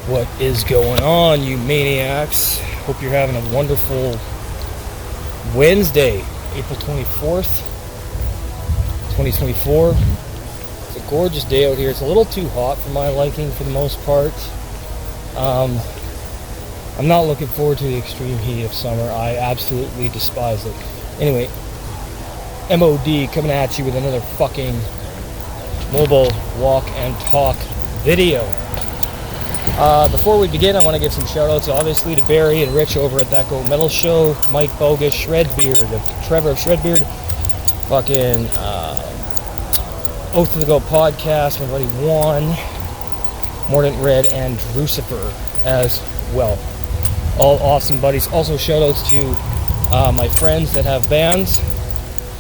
What is going on, you maniacs? Hope you're having a wonderful Wednesday, April 24th, 2024. It's a gorgeous day out here. It's a little too hot for my liking for the most part. I'm not looking forward to the extreme heat of summer. I absolutely despise it. Anyway, MOD coming at you with another fucking mobile walk and talk video. Before we begin, I want to give some shout outs obviously to Barry and Rich over at That Go Metal Show, Mike Bogus, Shredbeard, Trevor of Shredbeard, fucking Oath of the Go podcast, my buddy Juan, Mordant Red, and Drucifer as well. All awesome buddies. Also shout outs to my friends that have bands,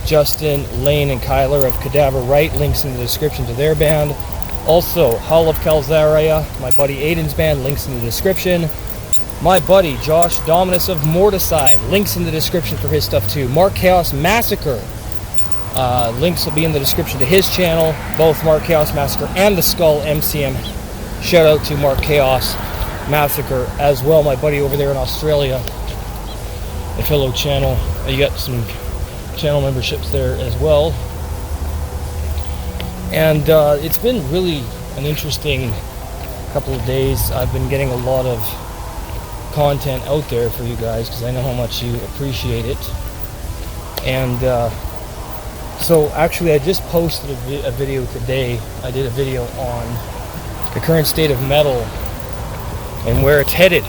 Justin, Lane, and Kyler of Cadaver Right. Links in the description to their band. Also, Hall of Calzaria, my buddy Aiden's band, links in the description. My buddy Josh Dominus of Morticide, links in the description for his stuff too. Mark Chaos Massacre, links will be in the description to his channel, both Mark Chaos Massacre and the Skull MCM. Shout out to Mark Chaos Massacre as well, my buddy over there in Australia, a fellow channel. You got some channel memberships there as well. And it's been really an interesting couple of days. I've been getting a lot of content out there for you guys because I know how much you appreciate it. And so actually I just posted a video today. I did a video on the current state of metal and where it's headed,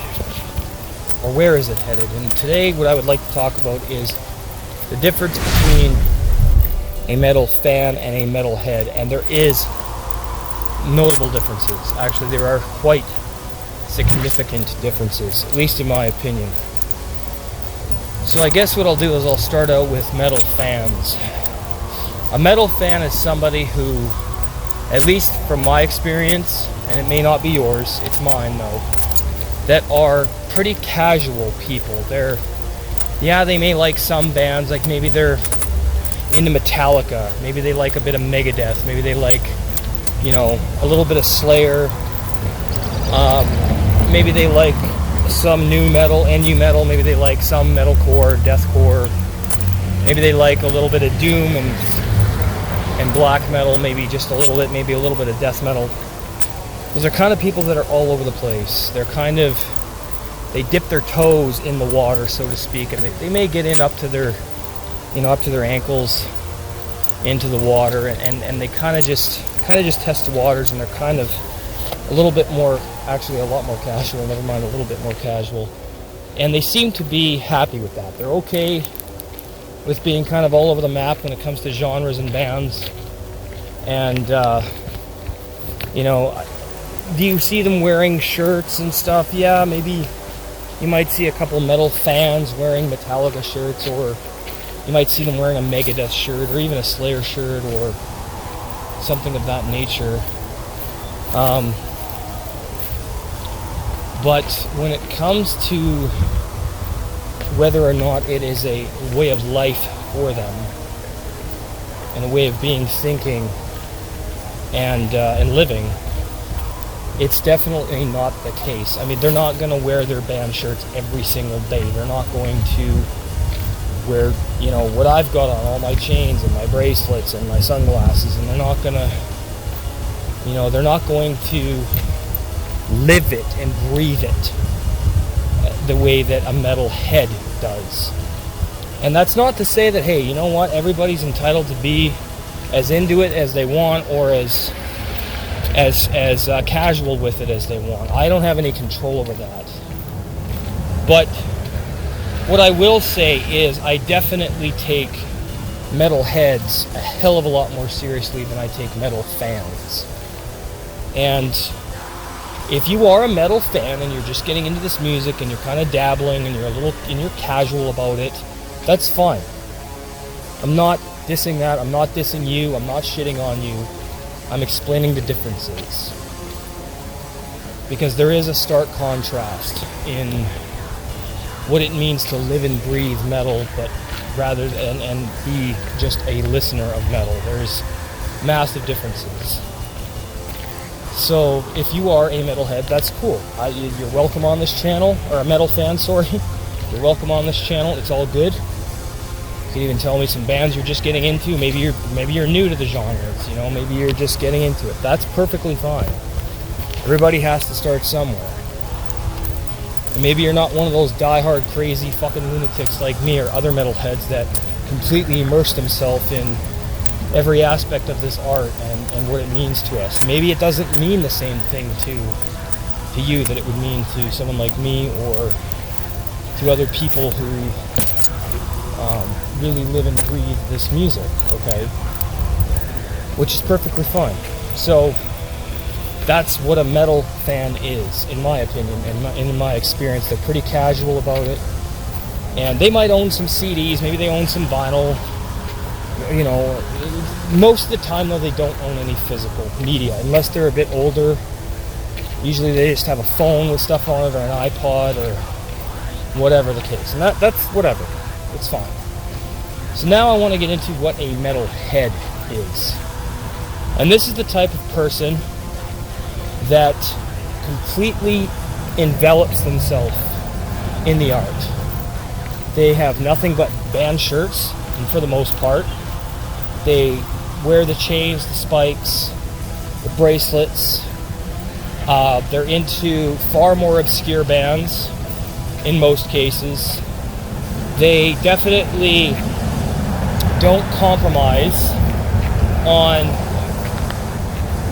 or where is it headed. And today what I would like to talk about is the difference between a metal fan and a metal head, and there is notable differences. Actually, there are quite significant differences, at least in my opinion. So I guess what I'll do is I'll start out with metal fans. A metal fan is somebody who, at least from my experience, and it may not be yours, it's mine though, that are pretty casual people. They may like some bands, like maybe they're into Metallica, maybe they like a bit of Megadeth, maybe they like, a little bit of Slayer, maybe they like some new metal, NU metal, maybe they like some metalcore, deathcore, maybe they like a little bit of doom and black metal, maybe just a little bit, maybe a little bit of death metal. Those are kind of people that are all over the place. They dip their toes in the water, so to speak, and they may get in up to their ankles into the water, and they kind of just test the waters, and they're kind of a little bit more, actually a lot more casual, never mind, a little bit more casual, and they seem to be happy with that. They're okay with being kind of all over the map when it comes to genres and bands. And do you see them wearing shirts and stuff? Yeah, maybe you might see a couple metal fans wearing Metallica shirts, or you might see them wearing a Megadeth shirt, or even a Slayer shirt, or something of that nature. But when it comes to whether or not it is a way of life for them, and a way of being, thinking, and living, it's definitely not the case. I mean, they're not going to wear their band shirts every single day. They're not going to wear, what I've got on, all my chains and my bracelets and my sunglasses, and they're not going to live it and breathe it the way that a metal head does. And that's not to say that, hey, you know what, everybody's entitled to be as into it as they want, or as casual with it as they want. I don't have any control over that. But what I will say is I definitely take metal heads a hell of a lot more seriously than I take metal fans. And if you are a metal fan and you're just getting into this music and you're kind of dabbling and you're casual about it, that's fine. I'm not dissing that. I'm not dissing you. I'm not shitting on you. I'm explaining the differences. Because there is a stark contrast in what it means to live and breathe metal, but rather and be just a listener of metal. There's massive differences. So if you are a metalhead, that's cool. You're welcome on this channel, or a metal fan, sorry. You're welcome on this channel. It's all good. You can even tell me some bands you're just getting into. Maybe you're new to the genres. You know, maybe you're just getting into it. That's perfectly fine. Everybody has to start somewhere. And maybe you're not one of those die-hard crazy fucking lunatics like me or other metalheads that completely immerse themselves in every aspect of this art and what it means to us. Maybe it doesn't mean the same thing to you that it would mean to someone like me or to other people who really live and breathe this music, okay? Which is perfectly fine. So that's what a metal fan is, in my opinion, and in my experience. They're pretty casual about it. And they might own some CDs, maybe they own some vinyl. You know, most of the time, though, they don't own any physical media, unless they're a bit older. Usually they just have a phone with stuff on it, or an iPod, or whatever the case. And that's whatever. It's fine. So now I want to get into what a metalhead is. And this is the type of person that completely envelops themselves in the art. They have nothing but band shirts, and for the most part, they wear the chains, the spikes, the bracelets. They're into far more obscure bands in most cases. They definitely don't compromise on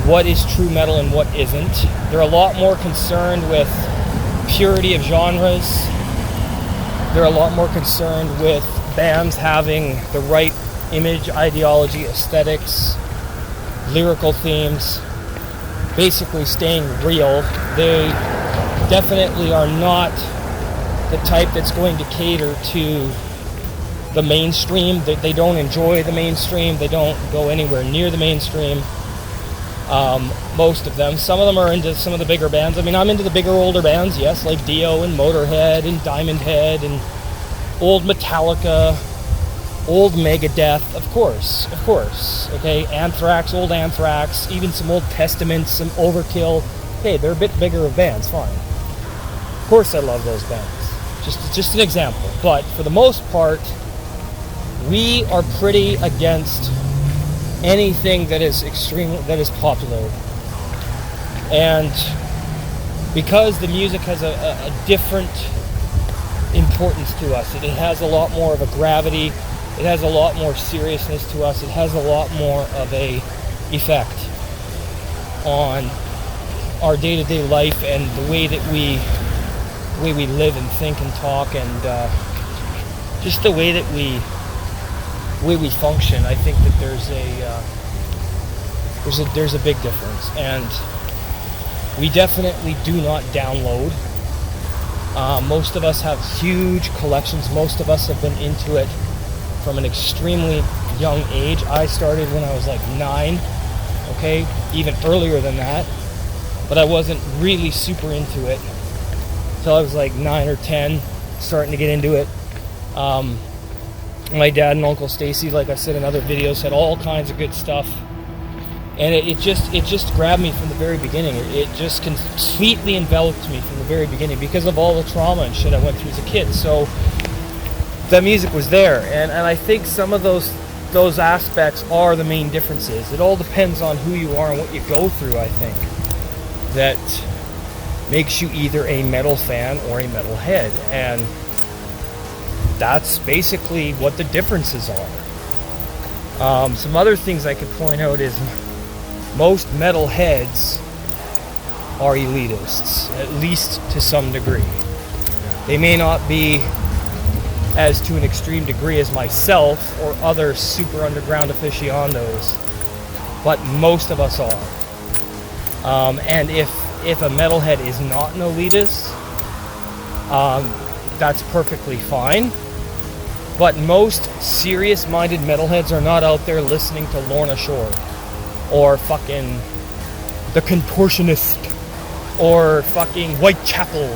what is true metal and what isn't. They're a lot more concerned with purity of genres. They're a lot more concerned with bands having the right image, ideology, aesthetics, lyrical themes, basically staying real. They definitely are not the type that's going to cater to the mainstream. They don't enjoy the mainstream. They don't go anywhere near the mainstream. Most of them. Some of them are into some of the bigger bands. I mean, I'm into the bigger, older bands, yes, like Dio and Motorhead and Diamond Head and old Metallica, old Megadeth, of course, okay, Anthrax, old Anthrax, even some old Testament, some Overkill. Hey, they're a bit bigger of bands, fine. Of course I love those bands. Just an example. But for the most part, we are pretty against anything that is extreme, that is popular. And because the music has a different importance to us, it has a lot more of a gravity, it has a lot more seriousness to us, it has a lot more of a effect on our day-to-day life and the way that we live and think and talk, and just the way that we function. I think that there's a big difference, and we definitely do not download. Most of us have huge collections. Most of us have been into it from an extremely young age. I started when I was like 9, okay, even earlier than that, but I wasn't really super into it until I was like 9 or 10, starting to get into it. My dad and Uncle Stacy, like I said in other videos, had all kinds of good stuff, and it just grabbed me from the very beginning. It just completely enveloped me from the very beginning because of all the trauma and shit I went through as a kid. So that music was there, and I think some of those aspects are the main differences. It all depends on who you are and what you go through, I think, that makes you either a metal fan or a metalhead, and that's basically what the differences are. Some other things I could point out is most metalheads are elitists, at least to some degree. They may not be as to an extreme degree as myself or other super underground aficionados, but most of us are. And if a metalhead is not an elitist, that's perfectly fine. But most serious-minded metalheads are not out there listening to Lorna Shore or fucking The Contortionist or fucking Whitechapel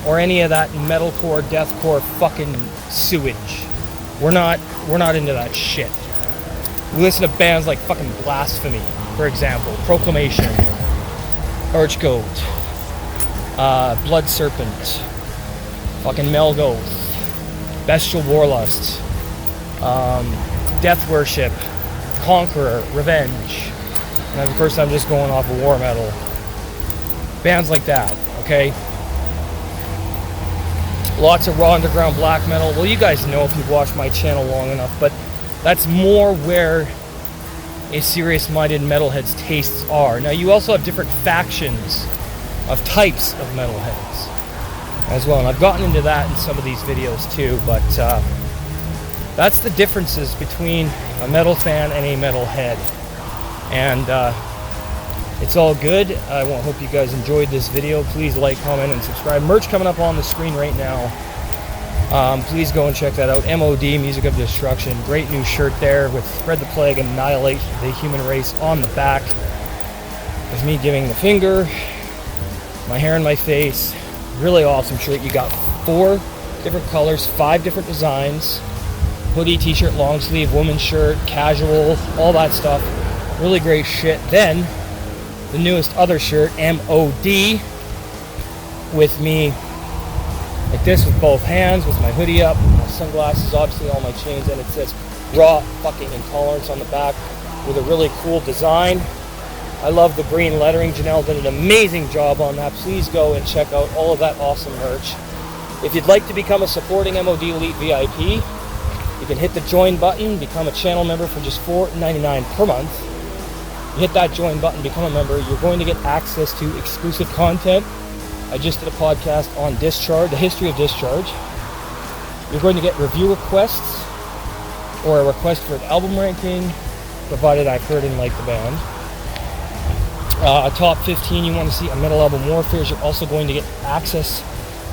or any of that metalcore, deathcore fucking sewage. We're not into that shit. We listen to bands like fucking Blasphemy, for example, Proclamation, Archgoat, Blood Serpent, fucking Melgoth, Bestial Warlust, Death Worship, Conqueror, Revenge, and of course I'm just going off of war metal. Bands like that, okay? Lots of raw underground black metal. Well, you guys know if you've watched my channel long enough, but that's more where a serious-minded metalhead's tastes are. Now, you also have different factions of types of metalheads as well, and I've gotten into that in some of these videos too, but that's the differences between a metal fan and a metalhead. And it's all good. I hope you guys enjoyed this video. Please like, comment, and subscribe. Merch coming up on the screen right now. Please go and check that out. MOD, Music of Destruction. Great new shirt there with Spread the Plague, Annihilate the Human Race on the back. With me giving the finger, my hair and my face. Really awesome shirt. You got 4 different colors, 5 different designs. Hoodie, t-shirt, long sleeve, women's shirt, casual, all that stuff. Really great shit. Then, the newest other shirt, MOD, with me like this with both hands, with my hoodie up, my sunglasses, obviously all my chains, and it says Raw Fucking Intolerance on the back with a really cool design. I love the green lettering. Janelle did an amazing job on that. Please go and check out all of that awesome merch. If you'd like to become a supporting MOD Elite VIP, you can hit the join button, become a channel member for just $4.99 per month. You hit that join button, become a member, you're going to get access to exclusive content. I just did a podcast on Discharge, the history of Discharge. You're going to get review requests or a request for an album ranking, provided I've heard and liked the band. A top 15 you want to see a Metal Album Warfare. You're also going to get access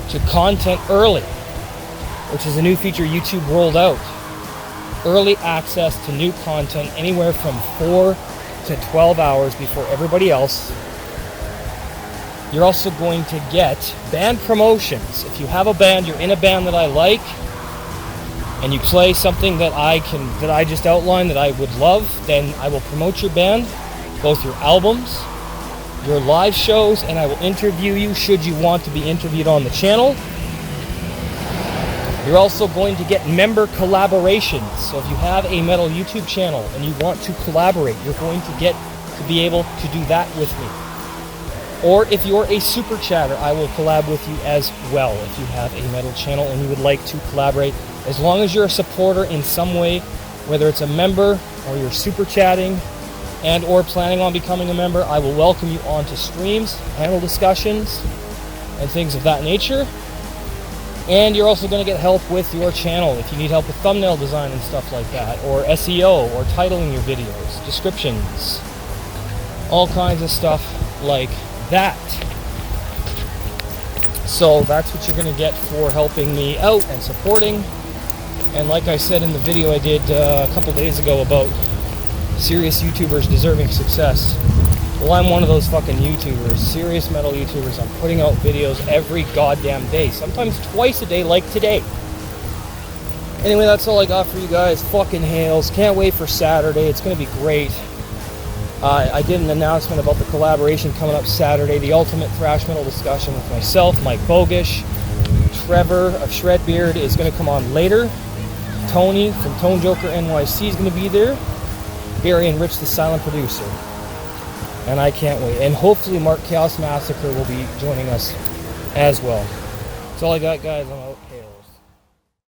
to content early, which is a new feature YouTube rolled out. Early access to new content anywhere from 4 to 12 hours before everybody else. You're also going to get band promotions. If you have a band, you're in a band that I like, and you play something that I just outlined that I would love, then I will promote your band, both your albums, your live shows, and I will interview you should you want to be interviewed on the channel. You're also going to get member collaborations. So if you have a metal YouTube channel and you want to collaborate, you're going to get to be able to do that with me. Or if you're a super chatter, I will collab with you as well if you have a metal channel and you would like to collaborate. As long as you're a supporter in some way, whether it's a member or you're super chatting and or planning on becoming a member, I will welcome you onto streams, panel discussions, and things of that nature. And you're also going to get help with your channel if you need help with thumbnail design and stuff like that, or SEO, or titling your videos, descriptions, all kinds of stuff like that. So that's what you're going to get for helping me out and supporting. And like I said in the video I did a couple days ago about serious YouTubers deserving success, well, I'm one of those fucking YouTubers, serious metal YouTubers. I'm putting out videos every goddamn day, sometimes twice a day like today. Anyway, that's all I got for you guys. Fucking hails. Can't wait for Saturday. It's going to be great. I did an announcement about the collaboration coming up Saturday, the ultimate thrash metal discussion with myself, Mike Bogish. Trevor of Shredbeard is going to come on later. Tony from Tone Joker NYC is going to be there. Barry and Rich, the silent producer. And I can't wait. And hopefully Mark Chaos Massacre will be joining us as well. That's all I got, guys. I'm out. Hail.